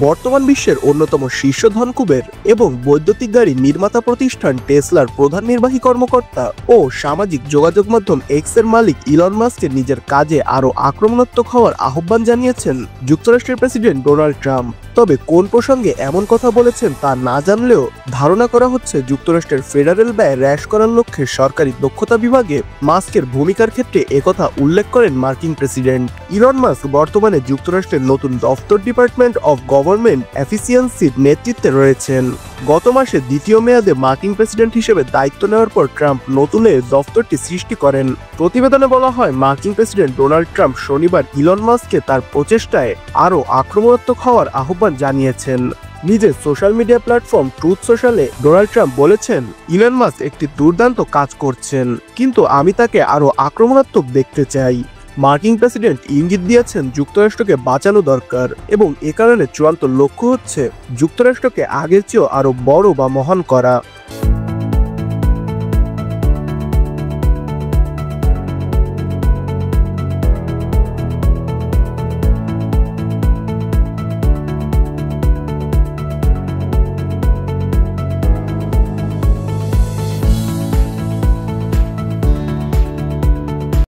বর্তমান বিশ্বের অন্যতম শীর্ষ ধনকুবের এবং বৈদ্যুতিক গাড়ি নির্মাতা প্রতিষ্ঠান টেসলার প্রধান নির্বাহী কর্মকর্তা ও সামাজিক যোগাযোগ মাধ্যম এক্সের মালিক ইলন মাস্কের নিজের কাজে আরও আক্রমণাত্মক হওয়ার আহ্বান জানিয়েছেন যুক্তরাষ্ট্রের প্রেসিডেন্ট ডোনাল্ড ট্রাম্প। তবে কোন প্রসঙ্গে এমন কথা বলেছেন তা না জানলেও ধারণা করা হচ্ছে যুক্তরাষ্ট্রের ফেডারেল ব্যয় হ্রাস করার লক্ষ্যে সরকারি দক্ষতা বিভাগে মাস্কের ভূমিকার ক্ষেত্রে একথা উল্লেখ করেন মার্কিন প্রেসিডেন্ট। ইলন মাস্ক বর্তমানে যুক্তরাষ্ট্রের নতুন দফতর ডিপার্টমেন্ট অফ গভর্নমেন্ট এফিসিয়েন্সির নেতৃত্বে রয়েছেন। গত মাসে দ্বিতীয় মেয়াদে মার্কিন প্রেসিডেন্ট হিসেবে দায়িত্ব নেওয়ার পর ট্রাম্প নতুন এই দফতরটি সৃষ্টি করেন। প্রতিবেদনে বলা হয়, মার্কিন প্রেসিডেন্ট ডোনাল্ড ট্রাম্প শনিবার ইলন মাস্ককে তার প্রচেষ্টায় আরও আক্রমণাত্মক হওয়ার আহ্বান জানিয়েছেন। নিজের সোশ্যাল মিডিয়া প্ল্যাটফর্ম ট্রুথ সোশ্যালে ডোনাল্ড ট্রাম্প বলেছেন, ইলন মাস্ক একটি দুর্দান্ত কাজ করছেন, কিন্তু আমি তাকে আরও আক্রমণাত্মক দেখতে চাই। মার্কিন প্রেসিডেন্ট ইঙ্গিত দিয়েছেন যুক্তরাষ্ট্রকে বাঁচানো দরকার এবং এ কারণে চূড়ান্ত লক্ষ্য হচ্ছে যুক্তরাষ্ট্রকে আগের চেয়েও আরও বড় বা মহান করা।